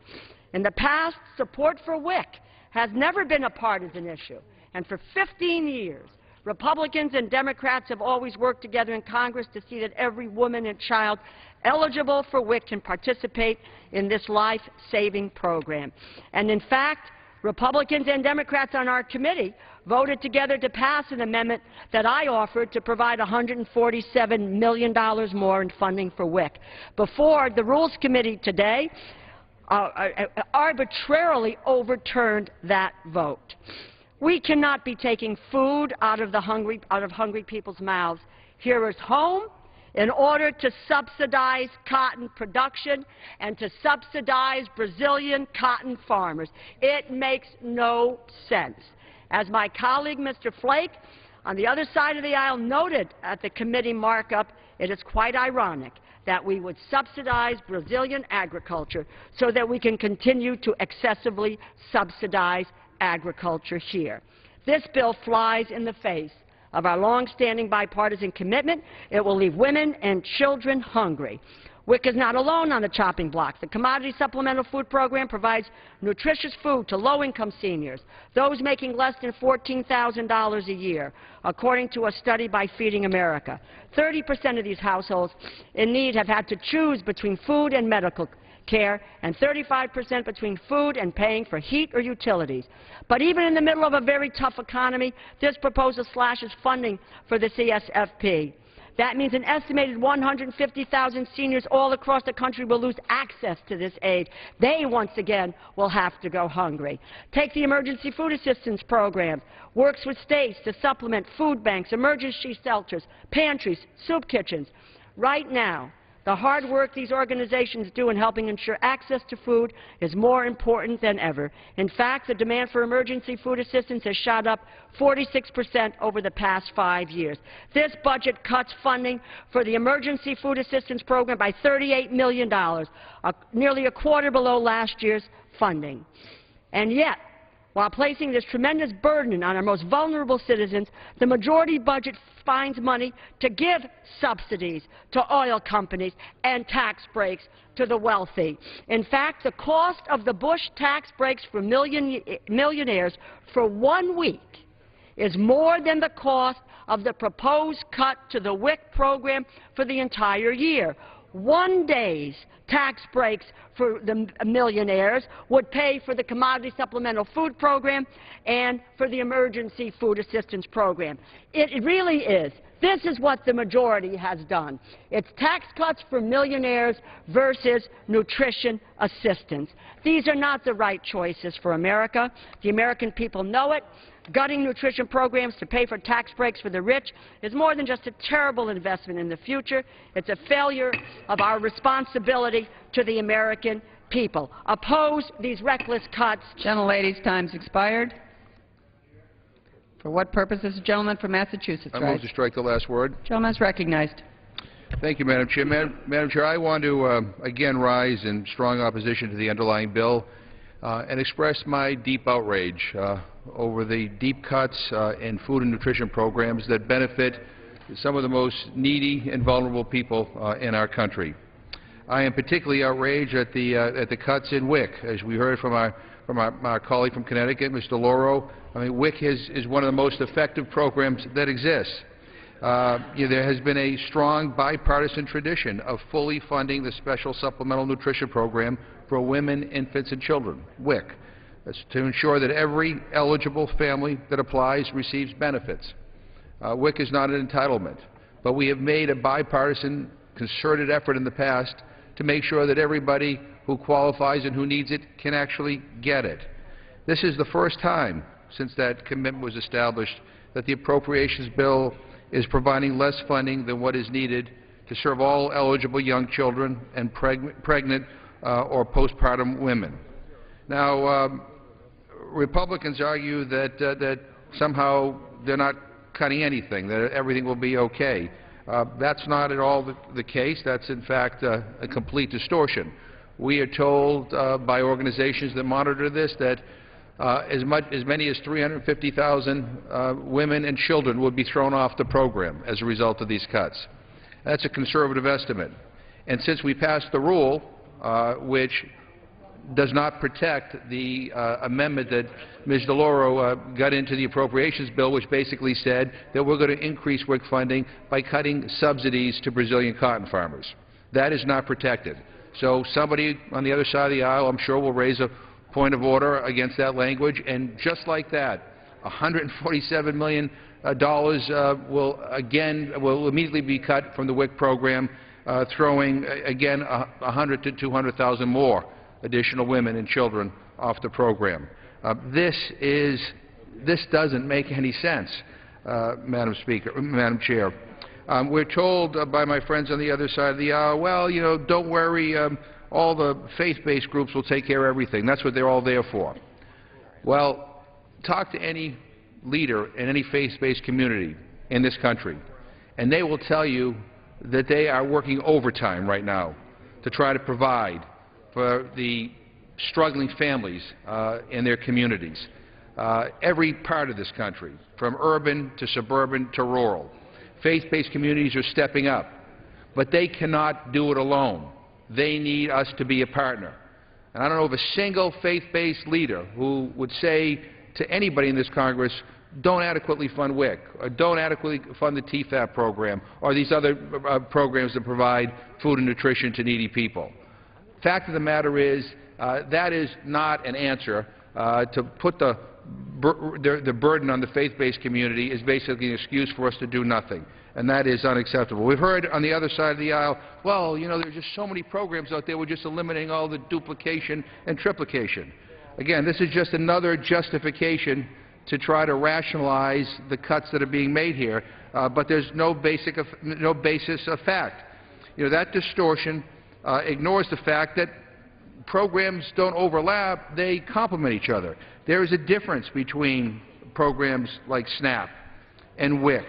J: In the past, support for WIC has never been a partisan issue, and for 15 years, Republicans and Democrats have always worked together in Congress to see that every woman and child eligible for WIC can participate in this life-saving program. And in fact, Republicans and Democrats on our committee voted together to pass an amendment that I offered to provide $147 million more in funding for WIC. Before the Rules Committee today, arbitrarily overturned that vote. We cannot be taking food out of hungry people's mouths here at home in order to subsidize cotton production and to subsidize Brazilian cotton farmers. It makes no sense. As my colleague, Mr. Flake, on the other side of the aisle noted at the committee markup, it is quite ironic that we would subsidize Brazilian agriculture so that we can continue to excessively subsidize agriculture here. This bill flies in the face of our long-standing bipartisan commitment. It will leave women and children hungry. WIC is not alone on the chopping block. The Commodity Supplemental Food Program provides nutritious food to low-income seniors, those making less than $14,000 a year, according to a study by Feeding America. 30% of these households in need have had to choose between food and medical care, and 35% between food and paying for heat or utilities. But even in the middle of a very tough economy, this proposal slashes funding for the CSFP. That means an estimated 150,000 seniors all across the country will lose access to this aid. They, once again, will have to go hungry. Take the Emergency Food Assistance Program. Works with states to supplement food banks, emergency shelters, pantries, soup kitchens. Right now, the hard work these organizations do in helping ensure access to food is more important than ever. In fact, the demand for emergency food assistance has shot up 46% over the past 5 years. This budget cuts funding for the Emergency Food Assistance Program by $38 million, nearly a quarter below last year's funding. And yet, while placing this tremendous burden on our most vulnerable citizens, the majority budget finds money to give subsidies to oil companies and tax breaks to the wealthy. In fact, the cost of the Bush tax breaks for millionaires for 1 week is more than the cost of the proposed cut to the WIC program for the entire year. 1 day's tax breaks for the millionaires would pay for the Commodity Supplemental Food Program and for the Emergency Food Assistance Program. It really is. This is what the majority has done. It's tax cuts for millionaires versus nutrition assistance. These are not the right choices for America. The American people know it. Gutting nutrition programs to pay for tax breaks for the rich is more than just a terrible investment in the future. It's a failure of our responsibility to the American people. Oppose these reckless cuts.
B: Gentlelady's time's expired. For what purpose is the gentleman from Massachusetts?
N: I move to strike the last word.
B: Gentleman is recognized.
N: Thank you, Madam Chair. Madam Chair, I want to again rise in strong opposition to the underlying bill and express my deep outrage over the deep cuts in food and nutrition programs that benefit some of the most needy and vulnerable people in our country. I am particularly outraged at the cuts in WIC. As we heard from our colleague from Connecticut, Mr. Lauro, I mean, WIC is one of the most effective programs that exists. There has been a strong bipartisan tradition of fully funding the Special Supplemental Nutrition Program for women, infants, and children, WIC. That's to ensure that every eligible family that applies receives benefits. WIC is not an entitlement, but we have made a bipartisan, concerted effort in the past to make sure that everybody who qualifies and who needs it can actually get it. This is the first time since that commitment was established that the Appropriations Bill is providing less funding than what is needed to serve all eligible young children and pregnant or postpartum women. Now, Republicans argue that somehow they're not cutting anything, that everything will be okay. That's not at all the case. That's, in fact, a complete distortion. We are told by organizations that monitor this that as many as 350,000 women and children would be thrown off the program as a result of these cuts. That's a conservative estimate. And since we passed the rule, which does not protect the amendment that Ms. DeLauro got into the Appropriations Bill, which basically said that we're going to increase WIC funding by cutting subsidies to Brazilian cotton farmers. That is not protected. So somebody on the other side of the aisle, I'm sure, will raise a point of order against that language, and just like that, $147 million will immediately be cut from the WIC program, throwing, again, 100 to 200,000 more additional women and children off the program. This doesn't make any sense, Madam Chair. We're told by my friends on the other side of the aisle, well, you know, don't worry, all the faith-based groups will take care of everything. That's what they're all there for. Well, talk to any leader in any faith-based community in this country, and they will tell you that they are working overtime right now to try to provide for the struggling families in their communities. Every part of this country, from urban to suburban to rural, faith-based communities are stepping up, but they cannot do it alone. They need us to be a partner. And I don't know of a single faith-based leader who would say to anybody in this Congress, don't adequately fund WIC, or don't adequately fund the TFAP program, or these other programs that provide food and nutrition to needy people. Fact of the matter is, that is not an answer. To put the burden on the faith-based community is basically an excuse for us to do nothing, and that is unacceptable. We've heard on the other side of the aisle, well, you know, there's just so many programs out there, we're just eliminating all the duplication and triplication. Again, this is just another justification to try to rationalize the cuts that are being made here, but there's no basis of fact. You know, that distortion ignores the fact that programs don't overlap, they complement each other. There is a difference between programs like SNAP and WIC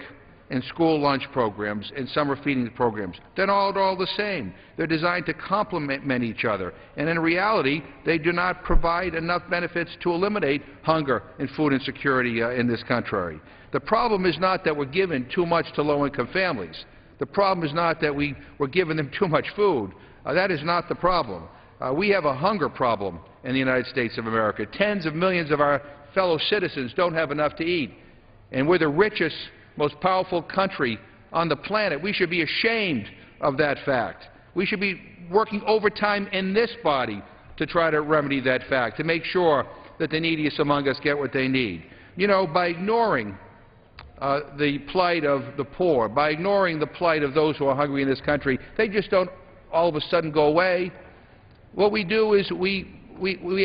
N: and school lunch programs and summer feeding programs. They're not all the same. They're designed to complement each other. And in reality, they do not provide enough benefits to eliminate hunger and food insecurity in this country. The problem is not that we're giving too much to low-income families. The problem is not that we're giving them too much food. That is not the problem. We have a hunger problem in the United States of America. Tens of millions of our fellow citizens don't have enough to eat. And we're the richest, most powerful country on the planet. We should be ashamed of that fact. We should be working overtime in this body to try to remedy that fact, to make sure that the neediest among us get what they need. You know, by ignoring the plight of the poor, by ignoring the plight of those who are hungry in this country, they just don't all of a sudden go away. What we do is we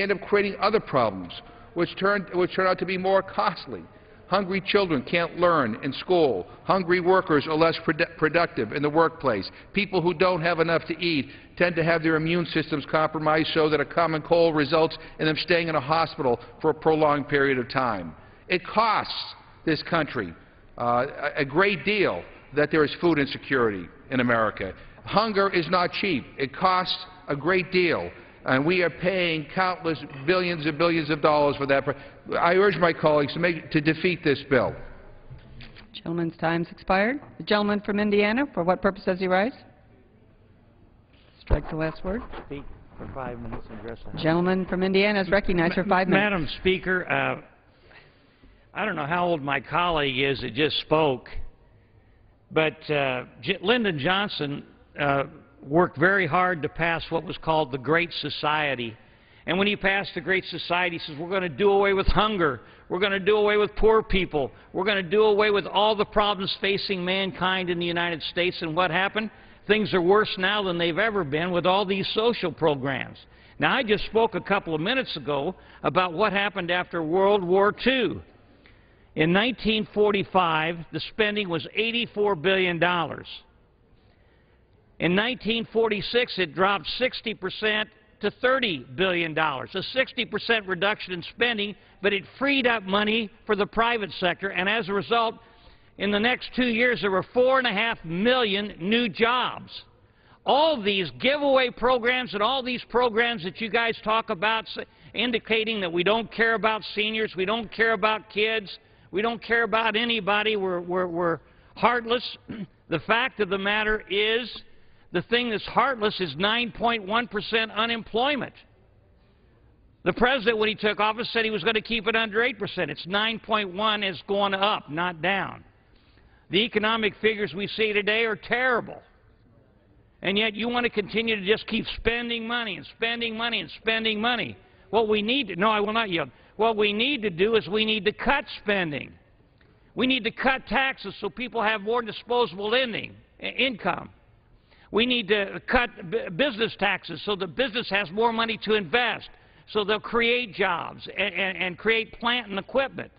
N: end up creating other problems, which turn out to be more costly. Hungry children can't learn in school. Hungry workers are less productive in the workplace. People who don't have enough to eat tend to have their immune systems compromised so that a common cold results in them staying in a hospital for a prolonged period of time. It costs this country a great deal that there is food insecurity in America. Hunger is not cheap. It costs a great deal, and we are paying countless billions and billions of dollars for that. I urge my colleagues to defeat this bill.
B: The gentleman's time's expired. The gentleman from Indiana, for what purpose does he rise? Strike the last word.
L: Speak for 5 minutes and address the
B: Gentleman from Indiana is recognized for 5 minutes.
L: Madam Speaker, I don't know how old my colleague is that just spoke, but Lyndon Johnson worked very hard to pass what was called the Great Society. And when he passed the Great Society, he says, we're going to do away with hunger. We're going to do away with poor people. We're going to do away with all the problems facing mankind in the United States. And what happened? Things are worse now than they've ever been with all these social programs. Now, I just spoke a couple of minutes ago about what happened after World War II. In 1945, the spending was $84 billion. In 1946, it dropped 60% to $30 billion, a 60% reduction in spending, but it freed up money for the private sector, and as a result, in the next 2 years, there were 4.5 million new jobs. All these giveaway programs and all these programs that you guys talk about indicating that we don't care about seniors, we don't care about kids, we don't care about anybody, we're heartless. The fact of the matter is, the thing that's heartless is 9.1% unemployment. The president, when he took office, said he was going to keep it under 8%. It's 9.1, it's going up, not down. The economic figures we see today are terrible. And yet you want to continue to just keep spending money and spending money and spending money. What we need to, no, I will not yield. What we need to do is we need to cut spending. We need to cut taxes so people have more disposable income. We need to cut business taxes so the business has more money to invest, so they'll create jobs and create plant and equipment.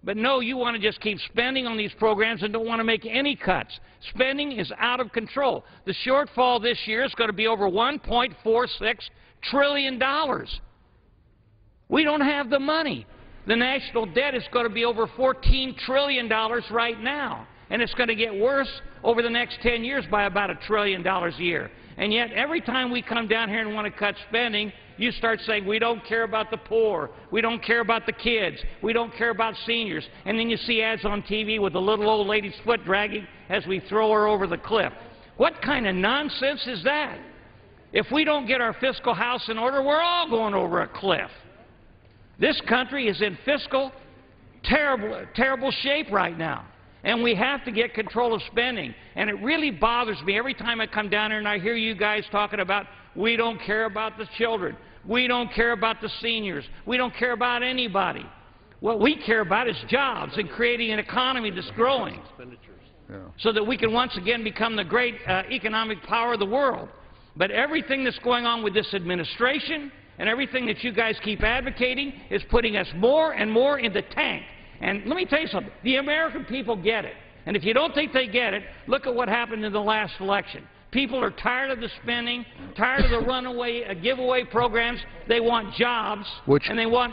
L: But no, you want to just keep spending on these programs and don't want to make any cuts. Spending is out of control. The shortfall this year is going to be over $1.46 trillion. We don't have the money. The national debt is going to be over $14 trillion right now, and it's going to get worse over the next 10 years by about $1 trillion a year. And yet, every time we come down here and want to cut spending, you start saying, we don't care about the poor, we don't care about the kids, we don't care about seniors. And then you see ads on TV with the little old lady's foot dragging as we throw her over the cliff. What kind of nonsense is that? If we don't get our fiscal house in order, we're all going over a cliff. This country is in fiscal terrible shape right now. And we have to get control of spending. And it really bothers me every time I come down here and I hear you guys talking about we don't care about the children, we don't care about the seniors, we don't care about anybody. What we care about is jobs and creating an economy that's growing so that we can once again become the great economic power of the world. But everything that's going on with this administration and everything that you guys keep advocating is putting us more and more in the tank. And let me tell you something, the American people get it. And if you don't think they get it, look at what happened in the last election. People are tired of the spending, tired of the runaway, giveaway programs. They want jobs. And they want,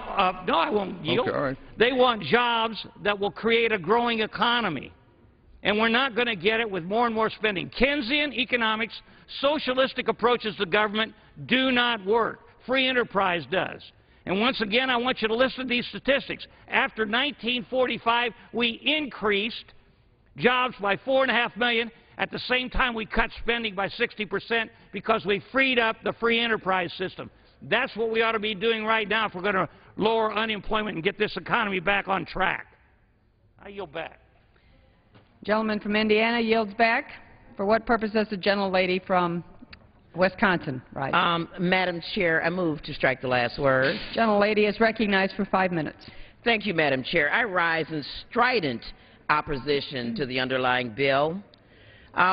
L: no, I won't yield.
N: Okay, all right.
L: They want jobs that will create a growing economy. And we're not going to get it with more and more spending. Keynesian economics, socialistic approaches to government do not work. Free enterprise does. And once again, I want you to listen to these statistics. After 1945, we increased jobs by 4.5 million. At the same time, we cut spending by 60% because we freed up the free enterprise system. That's what we ought to be doing right now if we're going to lower unemployment and get this economy back on track. I yield back.
B: Gentleman from Indiana yields back. For what purpose does the gentlelady from Wisconsin rise?
O: Madam Chair, I move to strike the last word.
B: Gentlelady is recognized for 5 minutes.
O: Thank you, Madam Chair. I rise in strident opposition to the underlying bill.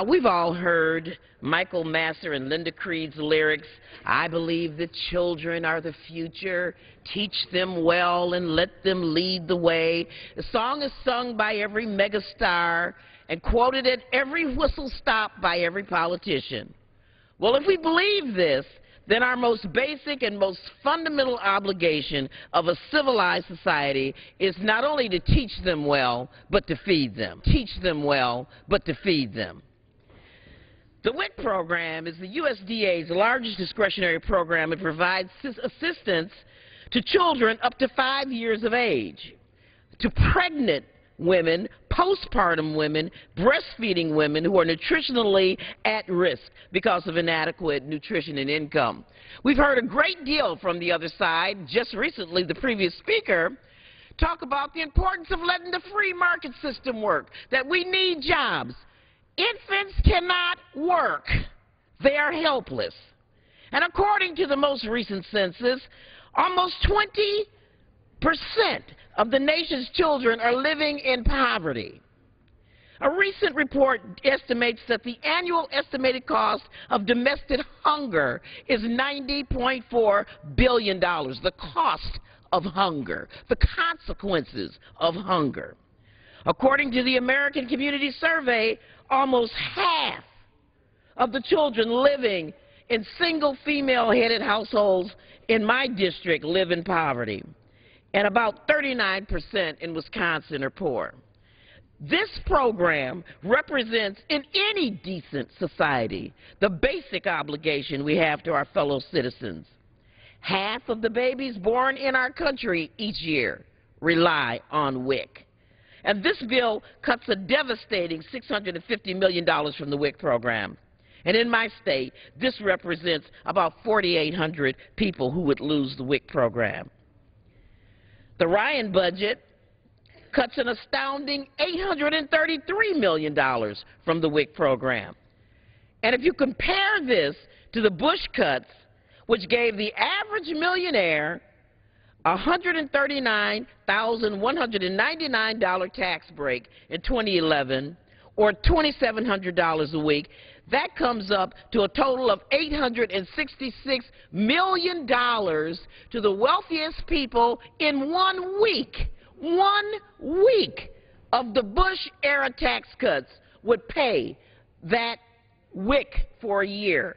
O: We've all heard Michael Masser and Linda Creed's lyrics, I believe the children are the future, teach them well and let them lead the way. The song is sung by every megastar and quoted at every whistle stop by every politician. Well, if we believe this, then our most basic and most fundamental obligation of a civilized society is not only to teach them well, but to feed them. Teach them well, but to feed them. The WIC program is the USDA's largest discretionary program. It provides assistance to children up to 5 years of age, to pregnant women, postpartum women, breastfeeding women who are nutritionally at risk because of inadequate nutrition and income. We've heard a great deal from the other side. Just recently, the previous speaker talked about the importance of letting the free market system work, that we need jobs. Infants cannot work. They are helpless. And according to the most recent census, almost 20% of the nation's children are living in poverty. A recent report estimates that the annual estimated cost of domestic hunger is $90.4 billion. The cost of hunger, the consequences of hunger. According to the American Community Survey, almost half of the children living in single female-headed households in my district live in poverty, and about 39% in Wisconsin are poor. This program represents, in any decent society, the basic obligation we have to our fellow citizens. Half of the babies born in our country each year rely on WIC. And this bill cuts a devastating $650 million from the WIC program. And in my state, this represents about 4,800 people who would lose the WIC program. The Ryan budget cuts an astounding $833 million from the WIC program. And if you compare this to the Bush cuts, which gave the average millionaire a $139,199 tax break in 2011, or $2,700 a week, that comes up to a total of $866 million to the wealthiest people in 1 week. 1 week of the Bush-era tax cuts would pay that WIC for a year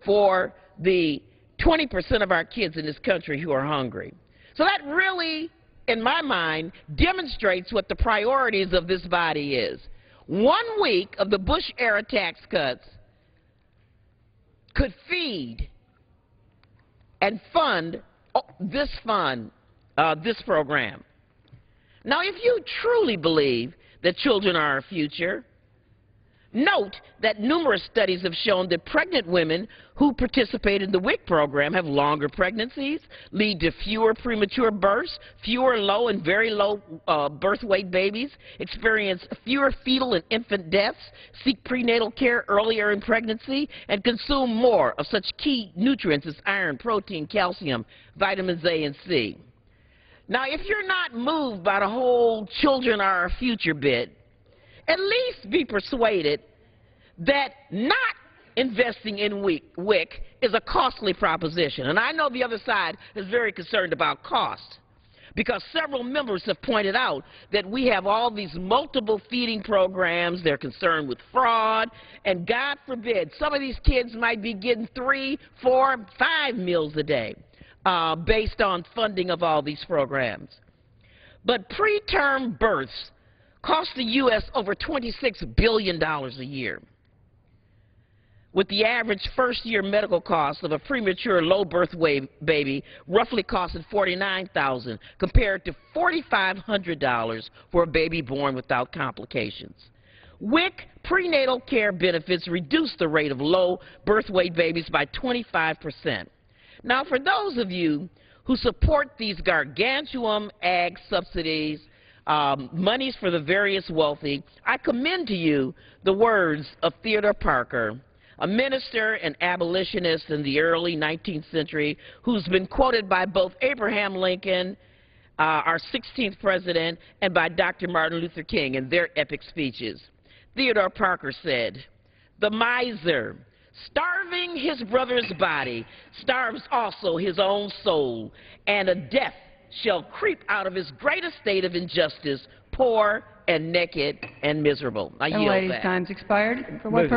O: for the 20% of our kids in this country who are hungry. So that really, in my mind, demonstrates what the priorities of this body is. 1 week of the Bush-era tax cuts could feed and fund this program. Now, if you truly believe that children are our future, note that numerous studies have shown that pregnant women who participate in the WIC program have longer pregnancies, lead to fewer premature births, fewer low and very low birth weight babies, experience fewer fetal and infant deaths, seek prenatal care earlier in pregnancy, and consume more of such key nutrients as iron, protein, calcium, vitamins A and C. Now, if you're not moved by the whole children are our future bit, at least be persuaded that not investing in WIC is a costly proposition. And I know the other side is very concerned about cost, because several members have pointed out that we have all these multiple feeding programs. They're concerned with fraud, and God forbid, some of these kids might be getting 3, 4, 5 meals a day based on funding of all these programs. But preterm births cost the U.S. over $26 billion a year, with the average first-year medical cost of a premature low birth weight baby roughly costing $49,000 compared to $4,500 for a baby born without complications. WIC prenatal care benefits reduce the rate of low birth weight babies by 25%. Now, for those of you who support these gargantuan ag subsidies, monies for the various wealthy, I commend to you the words of Theodore Parker, a minister and abolitionist in the early 19th century who's been quoted by both Abraham Lincoln, our 16th president, and by Dr. Martin Luther King in their epic speeches. Theodore Parker said, "The miser, starving his brother's body, starves also his own soul, and a death shall creep out of his great estate of injustice, poor and naked and miserable." I yield
B: ladies'
O: that.
B: time's expired. For what purpose?